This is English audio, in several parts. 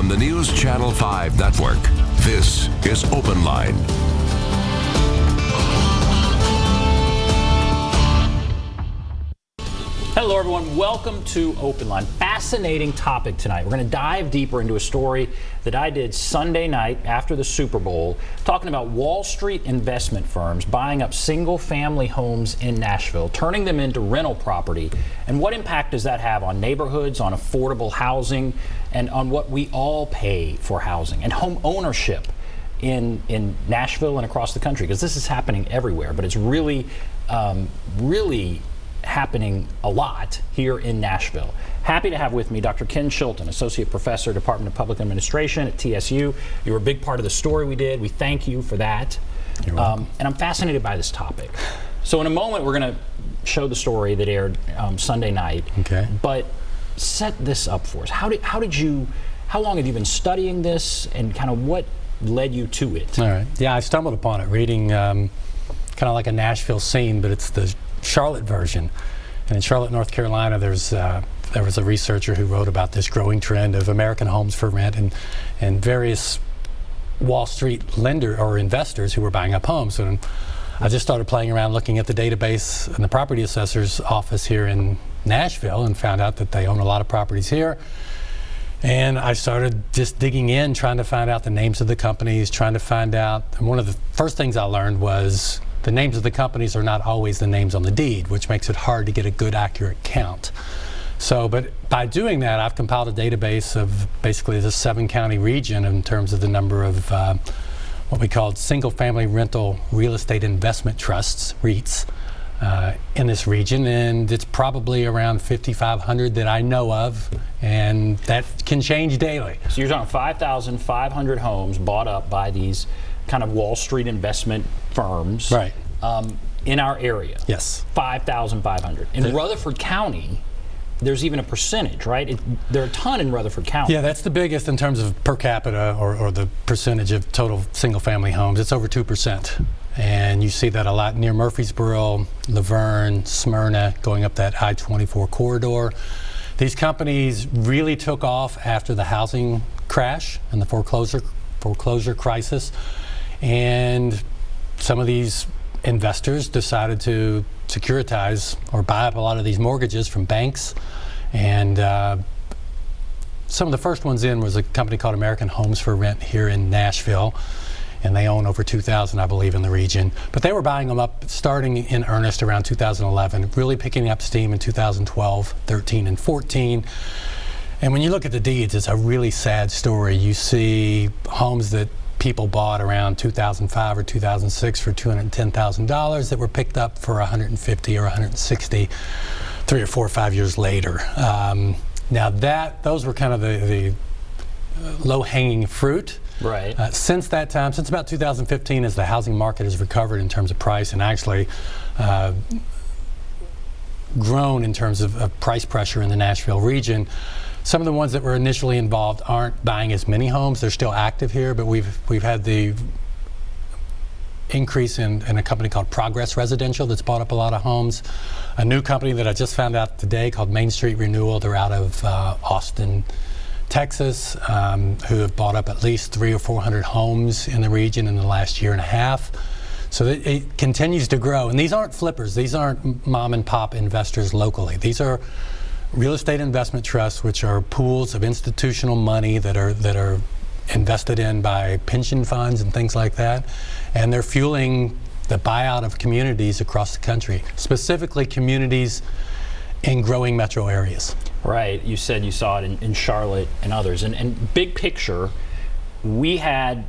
on the NewsChannel 5 network. This is Open Line. Hello, everyone. Welcome to Open Line. Fascinating topic tonight. We're going to dive deeper into a story that I did Sunday night after the Super Bowl, talking about Wall Street investment firms buying up single-family homes in Nashville, turning them into rental property, and what impact does that have on neighborhoods, on affordable housing, and on what we all pay for housing and home ownership in Nashville and across the country, because this is happening everywhere, but it's really happening a lot here in Nashville. Happy to have with me Dr. Ken Chilton, Associate Professor, Department of Public Administration at TSU. You were a big part of the story we did. We thank you for that. You're welcome. And I'm fascinated by this topic. So in a moment, we're going to show the story that aired Sunday night. Okay. But set this up for us. How long have you been studying this, and kind of what led you to it? All right. Yeah, I stumbled upon it reading kind of like a Nashville scene, but it's the Charlotte version. And in Charlotte, North Carolina, there was a researcher who wrote about this growing trend of American homes for rent, and various Wall Street lender or investors who were buying up homes. And I just started playing around looking at the database in the property assessor's office here in Nashville and found out that they own a lot of properties here. And I started just digging in, trying to find out the names of the companies, trying to find out. And one of the first things I learned was the names of the companies are not always the names on the deed, which makes it hard to get a good, accurate count. So, but by doing that, I've compiled a database of basically the 7-county region in terms of the number of what we call single-family rental real estate investment trusts, REITs, in this region, and it's probably around 5,500 that I know of, and that can change daily. So you're talking 5,500 homes bought up by these kind of Wall Street investment firms, right? In our area. Yes. 5,500. In Rutherford County, there's even a percentage, right? There are a ton in Rutherford County. Yeah, that's the biggest in terms of per capita or the percentage of total single-family homes. It's over 2%. And you see that a lot near Murfreesboro, Laverne, Smyrna, going up that I-24 corridor. These companies really took off after the housing crash and the foreclosure crisis. And some of these investors decided to securitize or buy up a lot of these mortgages from banks. And some of the first ones in was a company called American Homes for Rent here in Nashville. And they own over 2,000, I believe, in the region. But they were buying them up starting in earnest around 2011, really picking up steam in 2012, 13, and 14. And when you look at the deeds, it's a really sad story. You see homes that people bought around 2005 or 2006 for $210,000 that were picked up for $150 or $160 3 or 4 or 5 years later. Now those were kind of the low-hanging fruit. Right. Since that time, since about 2015, as the housing market has recovered in terms of price and actually grown in terms of price pressure in the Nashville region, some of the ones that were initially involved aren't buying as many homes. They're still active here, but we've had the increase in a company called Progress Residential that's bought up a lot of homes. A new company that I just found out today called Main Street Renewal. They're out of Austin, Texas, who have bought up at least 300 or 400 homes in the region in the last year and a half. So it continues to grow. And these aren't flippers. These aren't mom and pop investors locally. These are real estate investment trusts, which are pools of institutional money that are invested in by pension funds and things like that. And they're fueling the buyout of communities across the country, specifically communities in growing metro areas. Right. You said you saw it in Charlotte and others. And big picture, we had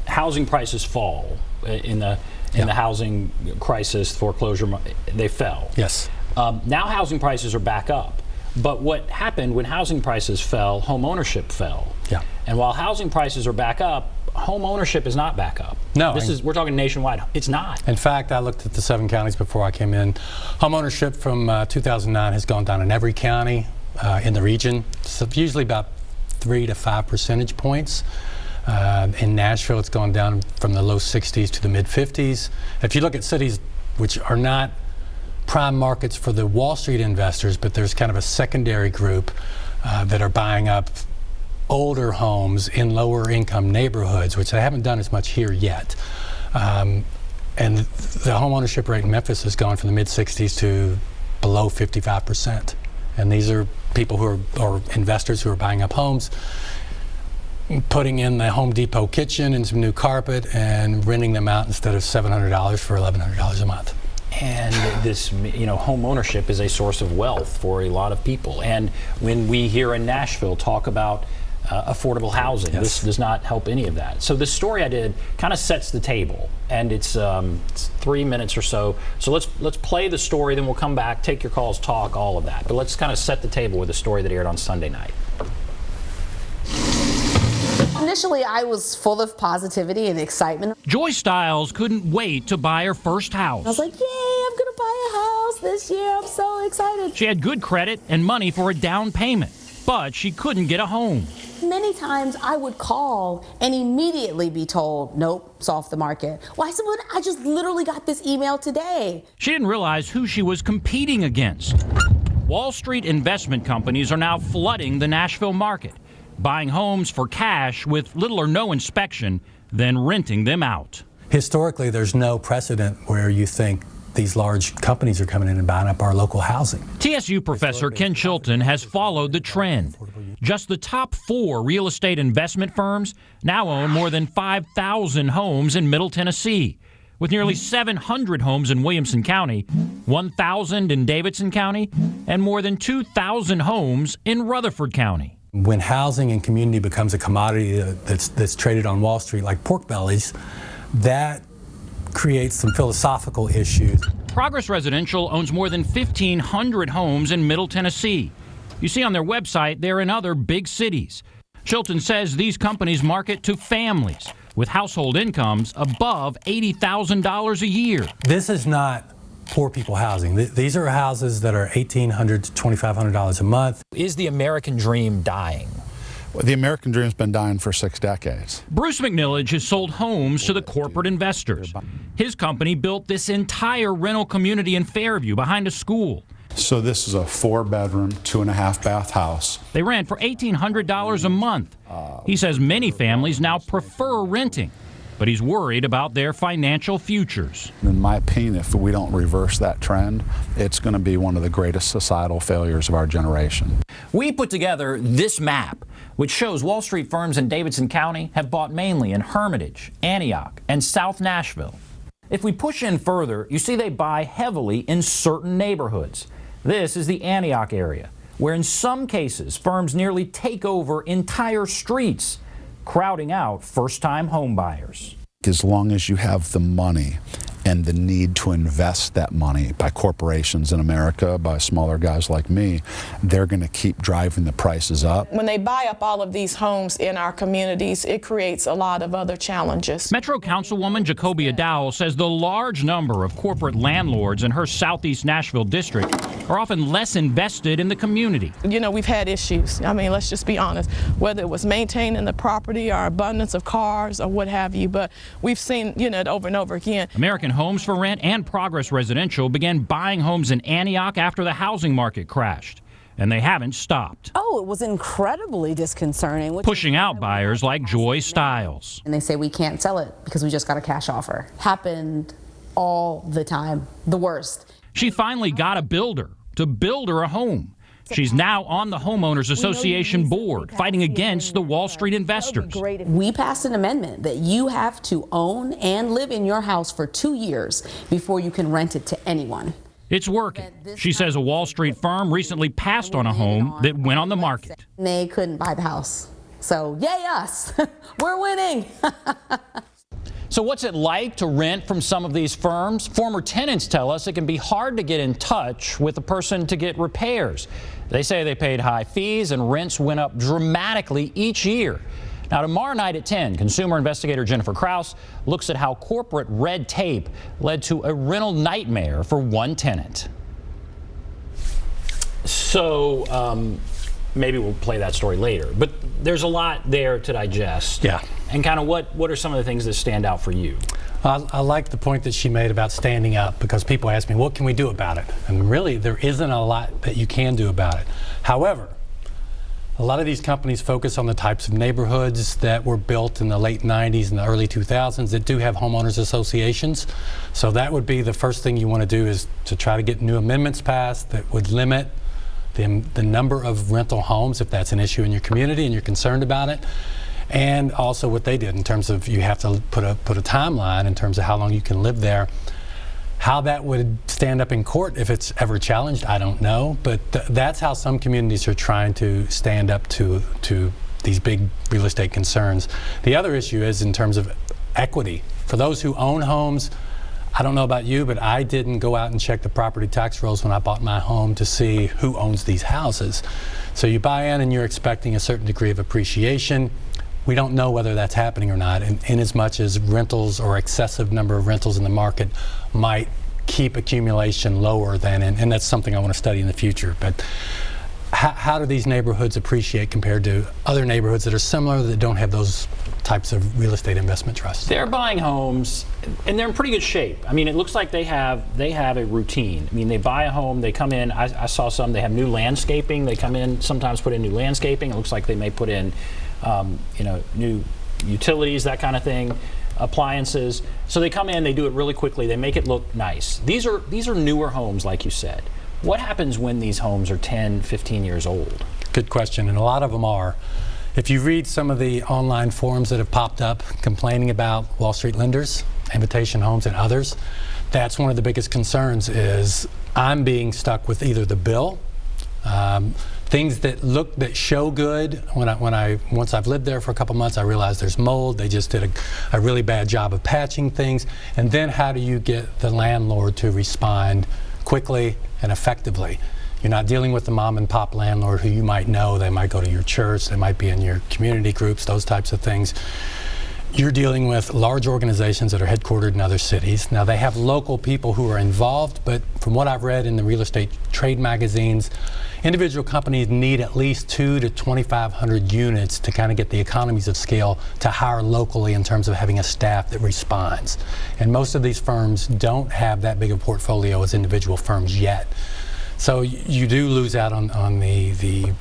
housing prices fall in the housing crisis, foreclosure. They fell. Yes. Now housing prices are back up. But what happened when housing prices fell, home ownership fell. Yeah. And while housing prices are back up, home ownership is not back up. No. We're talking nationwide. It's not. In fact, I looked at the 7 counties before I came in. Home ownership from 2009 has gone down in every county in the region. So usually about 3 to 5 percentage points. In Nashville, it's gone down from the low 60s to the mid 50s. If you look at cities which are not prime markets for the Wall Street investors, but there's kind of a secondary group that are buying up older homes in lower income neighborhoods, which they haven't done as much here yet. And the home ownership rate in Memphis has gone from the mid-60s to below 55%. And these are people who are investors who are buying up homes, putting in the Home Depot kitchen and some new carpet and renting them out instead of $700 for $1,100 a month. And this, home ownership is a source of wealth for a lot of people. And when we here in Nashville talk about affordable housing, yes, this does not help any of that. So this story I did kind of sets the table, and it's 3 minutes or so. So let's play the story, then we'll come back, take your calls, talk, all of that. But let's kind of set the table with the story that aired on Sunday night. Initially, I was full of positivity and excitement. Joy Stiles couldn't wait to buy her first house. I was like, yay, I'm going to buy a house this year. I'm so excited. She had good credit and money for a down payment, but she couldn't get a home. Many times I would call and immediately be told, nope, it's off the market. Well, I said, well, I just literally got this email today. She didn't realize who she was competing against. Wall Street investment companies are now flooding the Nashville market, buying homes for cash with little or no inspection, then renting them out. Historically, there's no precedent where you think these large companies are coming in and buying up our local housing. TSU professor Ken Chilton has followed the trend. Just the top 4 real estate investment firms now own more than 5,000 homes in Middle Tennessee, with nearly 700 homes in Williamson County, 1,000 in Davidson County, and more than 2,000 homes in Rutherford County. When housing and community becomes a commodity that's traded on Wall Street like pork bellies, that creates some philosophical issues. Progress Residential owns more than 1,500 homes in Middle Tennessee. You see on their website they're in other big cities. Chilton says these companies market to families with household incomes above $80,000 a year. This is not poor people housing. These are houses that are $1,800 to $2,500 a month. Is the American dream dying? Well, the American dream's been dying for 6 decades. Bruce McNillage has sold homes to the corporate investors. His company built this entire rental community in Fairview behind a school. So this is a 4-bedroom, 2.5-bath house. They rent for $1,800 a month. He says many families now prefer renting, but he's worried about their financial futures. In my opinion, if we don't reverse that trend, it's going to be one of the greatest societal failures of our generation. We put together this map, which shows Wall Street firms in Davidson County have bought mainly in Hermitage, Antioch, and South Nashville. If we push in further, you see they buy heavily in certain neighborhoods. This is the Antioch area, where in some cases firms nearly take over entire streets, crowding out first-time home buyers. As long as you have the money and the need to invest that money by corporations in America, by smaller guys like me, they're going to keep driving the prices up. When they buy up all of these homes in our communities, it creates a lot of other challenges. Metro Councilwoman Jacobia Dowell says the large number of corporate landlords in her Southeast Nashville district are often less invested in the community. You know, we've had issues. I mean, let's just be honest, whether it was maintaining the property or abundance of cars or what have you, but we've seen, it over and over again. American Homes for Rent and Progress Residential began buying homes in Antioch after the housing market crashed, and they haven't stopped. Oh, it was incredibly disconcerting. Pushing out buyers like Joy Stiles. And they say we can't sell it because we just got a cash offer. Happened all the time, the worst. She finally got a builder to build her a home. She's now on the Homeowners Association board, fighting against the Wall Street investors. We passed an amendment that you have to own and live in your house for 2 years before you can rent it to anyone. It's working. She says a Wall Street firm recently passed on a home that went on the market. They couldn't buy the house. So, yay us! We're winning! So what's it like to rent from some of these firms? Former tenants tell us it can be hard to get in touch with a person to get repairs. They say they paid high fees and rents went up dramatically each year. Now, tomorrow night at 10, consumer investigator Jennifer Krause looks at how corporate red tape led to a rental nightmare for one tenant. So maybe we'll play that story later, but there's a lot there to digest. Yeah. And kind of what are some of the things that stand out for you? I like the point that she made about standing up, because people ask me, what can we do about it? And really, there isn't a lot that you can do about it. However, A lot of these companies focus on the types of neighborhoods that were built in the late 90s and the early 2000s that do have homeowners associations. So that would be the first thing you want to do, is to try to get new amendments passed that would limit the number of rental homes, if that's an issue in your community and you're concerned about it. And also what they did in terms of, you have to put a timeline in terms of how long you can live there. How that would stand up in court if it's ever challenged, I don't know, but that's how some communities are trying to stand up to these big real estate concerns. The other issue is in terms of equity. For those who own homes, I don't know about you, but I didn't go out and check the property tax rolls when I bought my home to see who owns these houses. So you buy in and you're expecting a certain degree of appreciation. We don't know whether that's happening or not, in as much as rentals or excessive number of rentals in the market might keep accumulation lower than, and that's something I want to study in the future. But how do these neighborhoods appreciate compared to other neighborhoods that are similar that don't have those types of real estate investment trusts? They're buying homes, and they're in pretty good shape. I mean, it looks like they have a routine. I mean, they buy a home, they come in. I saw some. They have new landscaping. They come in, sometimes put in new landscaping. It looks like they may put in, new utilities, that kind of thing, appliances. So they come in, they do it really quickly. They make it look nice. These are newer homes, like you said. What happens when these homes are 10, 15 years old? Good question, and a lot of them are. If you read some of the online forums that have popped up complaining about Wall Street lenders, Invitation Homes, and others, that's one of the biggest concerns. Is I'm being stuck with either the bill, things that show good. Once I've lived there for a couple months, I realize there's mold. They just did a really bad job of patching things. And then how do you get the landlord to respond quickly and effectively? You're not dealing with the mom and pop landlord who you might know. They might go to your church, they might be in your community groups, those types of things. You're dealing with large organizations that are headquartered in other cities. Now, they have local people who are involved, but from what I've read in the real estate trade magazines, individual companies need at least 200 to 2,500 units to kind of get the economies of scale to hire locally in terms of having a staff that responds. And most of these firms don't have that big a portfolio as individual firms yet. So you do lose out on the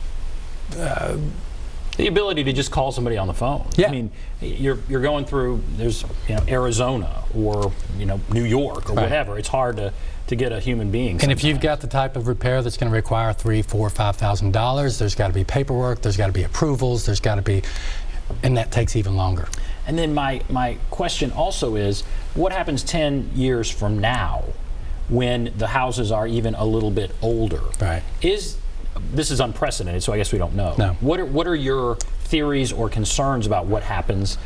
ability to just call somebody on the phone. Yeah. I mean, you're going through, there's Arizona or New York or right. whatever. It's hard to get a human being. And if you've got the type of repair that's going to require $3,000, $4,000, $5,000, there's got to be paperwork, there's got to be approvals, there's got to be, and that takes even longer. And then my question also is, what happens 10 years from now when the houses are even a little bit older? Right. This is unprecedented, so I guess we don't know. No. What are your theories or concerns about what happens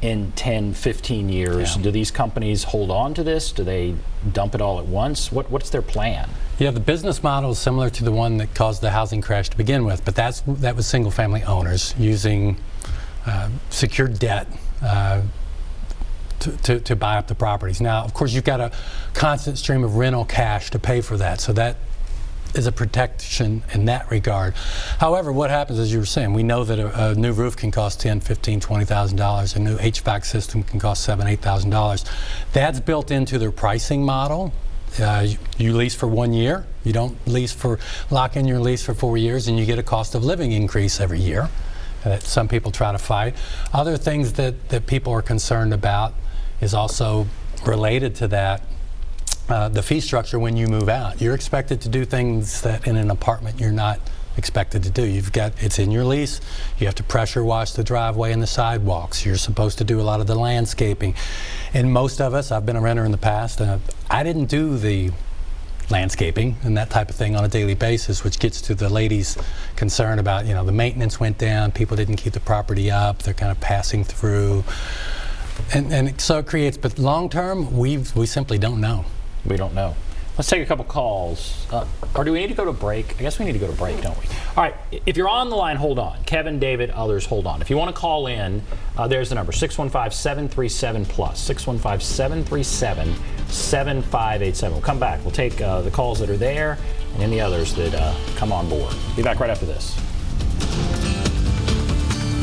in 10, 15 years? Yeah. Do these companies hold on to this? Do they dump it all at once? What's their plan? Yeah, the business model is similar to the one that caused the housing crash to begin with, but that was single-family owners using secured debt to buy up the properties. Now, of course, you've got a constant stream of rental cash to pay for that, so that is a protection in that regard. However, what happens, as you were saying, we know that a new roof can cost $10,000, $15,000, $20,000. A new HVAC system can cost $7,000, $8,000. That's built into their pricing model. You lease for 1 year. You don't lock in your lease for 4 years, and you get a cost of living increase every year that some people try to fight. Other things that people are concerned about is also related to that. The fee structure when you move out. You're expected to do things that in an apartment you're not expected to do. It's in your lease. You have to pressure wash the driveway and the sidewalks. You're supposed to do a lot of the landscaping. And most of us, I've been a renter in the past, I didn't do the landscaping and that type of thing on a daily basis, which gets to the ladies' concern about, the maintenance went down, people didn't keep the property up, they're kind of passing through. And so it creates, but long term, we simply don't know. We don't know. Let's take a couple calls. Or do we need to go to break? I guess we need to go to break, don't we? All right, if you're on the line, hold on. Kevin, David, others, hold on. If you want to call in, there's the number, 615-737-PLUS, 615-737-7587. We'll come back. We'll take the calls that are there and any others that come on board. Be back right after this.